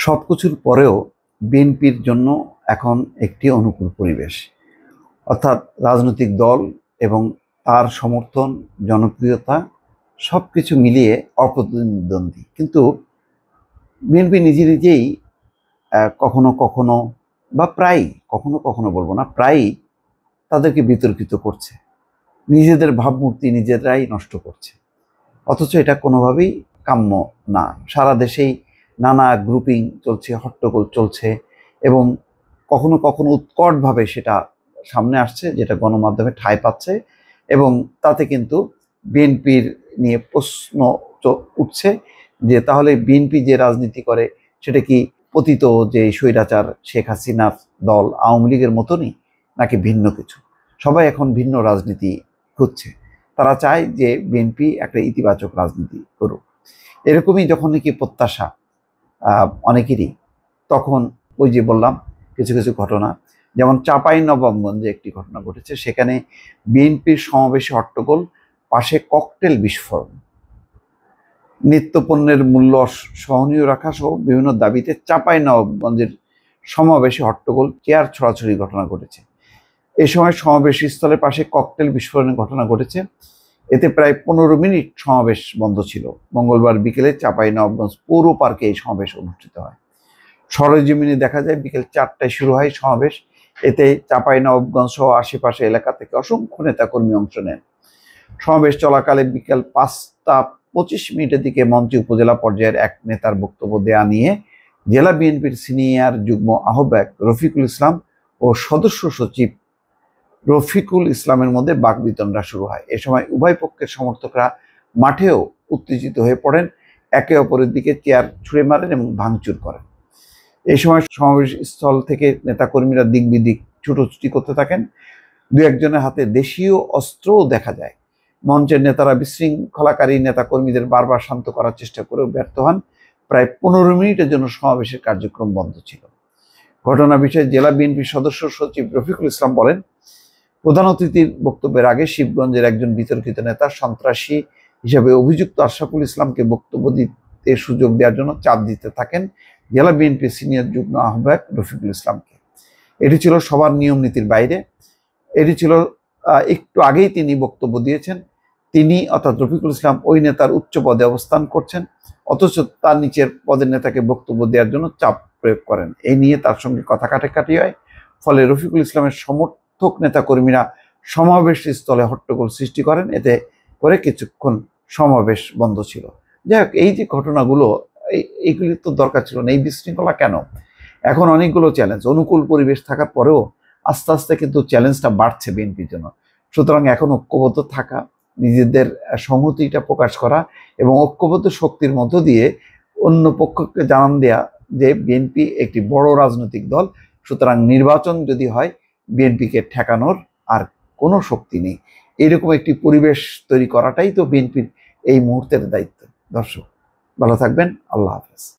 সবকিছুর পরেও বিএনপির জন্য এখন একটি অনুকূল পরিবেশ, অর্থাৎ রাজনৈতিক দল এবং তার সমর্থন, জনপ্রিয়তা সবকিছু মিলিয়ে অপ্রতিদ্বন্দ্বী। কিন্তু বিএনপি নিজে নিজেই কখনো কখনো বা প্রায়ই, কখনো কখনো বলবো না, প্রায়ই তাদেরকে বিতর্কিত করছে, নিজেদের ভাবমূর্তি নিজেরাই নষ্ট করছে। অথচ এটা কোনোভাবেই কাম্য না। সারা দেশেই নানা গ্রুপিং চলছে, হট্টগোল চলছে এবং কখনো কখনো উৎকটভাবে সেটা সামনে আসছে, যেটা গণমাধ্যমে ঠাঁই পাচ্ছে এবং তাতে কিন্তু বিএনপির নিয়ে প্রশ্ন উঠছে যে তাহলে বিএনপি যে রাজনীতি করে সেটা কি পতিত যে স্বৈরাচার শেখ হাসিনার দল আওয়ামী লীগের মতনই, নাকি ভিন্ন কিছু? সবাই এখন ভিন্ন রাজনীতি খুঁজছে। তারা চায় যে বিএনপি একটা ইতিবাচক রাজনীতি করুক। এরকমই যখন নাকি প্রত্যাশা অনেকেরই, তখন ওই যে বললাম কিছু কিছু ঘটনা, যেমন চাঁপাইনবাবগঞ্জে একটি ঘটনা ঘটেছে। সেখানে বিএনপির সমাবেশে হট্টগোল, পাশে ককটেল বিস্ফোরণ, নিত্যপণ্যের মূল্য সহনীয় রাখা সহ বিভিন্ন দাবিতে চাঁপাইনবাবগঞ্জের সমাবেশে হট্টগোল, চেয়ার ছড়াছড়ি ঘটনা ঘটেছে। এই সময় সমাবেশ স্থলের পাশে ককটেল বিস্ফোরণের ঘটনা ঘটেছে। এতে প্রায় 15 মিনিট সমাবেশ বন্ধ ছিল। মঙ্গলবার বিকেলে চাঁপাইনবাবগঞ্জ পৌর পার্কে এই সমাবেশ অনুষ্ঠিত হয়। সরেজমিনে দেখা যায় বিকেল 4টায় শুরু হয় সমাবেশ। এতে চাঁপাইনবাবগঞ্জ সহ আশেপাশে এলাকা থেকে অসংখ্য নেতাকর্মী অংশ নেন। সমাবেশ চলাকালে বিকেল 5টা 25 মিনিটের দিকে মঞ্চে উপজেলা পর্যায়ের এক নেতার বক্তব্য দেয়া নিয়ে জেলা বিএনপির সিনিয়র যুগ্ম আহ্বায়ক রফিকুল ইসলাম ও সদস্য সচিব রফিকুল ইসলামের মধ্যে বাকবিতণ্ডা শুরু হয়। এ সময় উভয় পক্ষের সমর্থকরা মাঠেও উত্তেজিত হয়ে পড়েন, একে অপরের দিকে চেয়ার ছুঁড়ে মারেন এবং ভাঙচুর করেন। এই সময় সমাবেশ স্থল থেকে নেতাকর্মীরা দিক বিদিক ছুটোছুটি করতে থাকেন। দু একজনের হাতে দেশীয় অস্ত্রও দেখা যায়। মঞ্চের নেতারা বিশৃঙ্খলাকারী নেতাকর্মীদের বারবার শান্ত করার চেষ্টা করেও ব্যর্থ হন। প্রায় 15 মিনিটের জন্য সমাবেশের কার্যক্রম বন্ধ ছিল। ঘটনা বিষয়ে জেলা বিএনপির সদস্য সচিব রফিকুল ইসলাম বলেন, প্রধান অতিথির বক্তব্যের আগে শিবগঞ্জের একজন বিতর্কিত নেতা সন্ত্রাসী হিসেবে অভিযুক্ত আশরাফুল ইসলামকে বক্তব্য দিতে সুযোগ দেওয়ার জন্য চাপ দিতে থাকেন জেলা বিএনপির সিনিয়র যুগ্ম আহ্বায়ক রফিকুল ইসলামকে। এটি ছিল সবার নিয়ম নীতির বাইরে। এটি ছিল একটু আগেই তিনি বক্তব্য দিয়েছেন। তিনি অর্থাৎ রফিকুল ইসলাম ওই নেতার উচ্চ পদে অবস্থান করছেন, অথচ তার নিচের পদের নেতাকে বক্তব্য দেওয়ার জন্য চাপ প্রয়োগ করেন। এই নিয়ে তার সঙ্গে কথা কাটাকাটি হয়। ফলে রফিকুল ইসলামের সমর্থক নেতাকর্মীরা সমাবেশ স্থলে হট্টগোল সৃষ্টি করেন। এতে করে কিছুক্ষণ সমাবেশ বন্ধ ছিল। যাই হোক, এই যে ঘটনাগুলো, এইগুলি তো দরকার ছিল না। এই বিশৃঙ্খলা কেন? এখন অনেকগুলো চ্যালেঞ্জ, অনুকূল পরিবেশ থাকার পরেও আস্তে আস্তে কিন্তু চ্যালেঞ্জটা বাড়ছে বিএনপির জন্য। সুতরাং এখন ঐক্যবদ্ধ থাকা, নিজেদের সংহতিটা প্রকাশ করা এবং ঐক্যবদ্ধ শক্তির মধ্য দিয়ে অন্য পক্ষকে জানান দেয়া যে বিএনপি একটি বড় রাজনৈতিক দল। সুতরাং নির্বাচন যদি হয়, বিএনপিকে ঠেকানোর আর কোনো শক্তি নেই। এরকম একটি পরিবেশ তৈরি করাটাই তো বিএনপির এই মুহূর্তের দায়িত্ব। দর্শক, ভালো থাকবেন। আল্লাহ হাফেজ।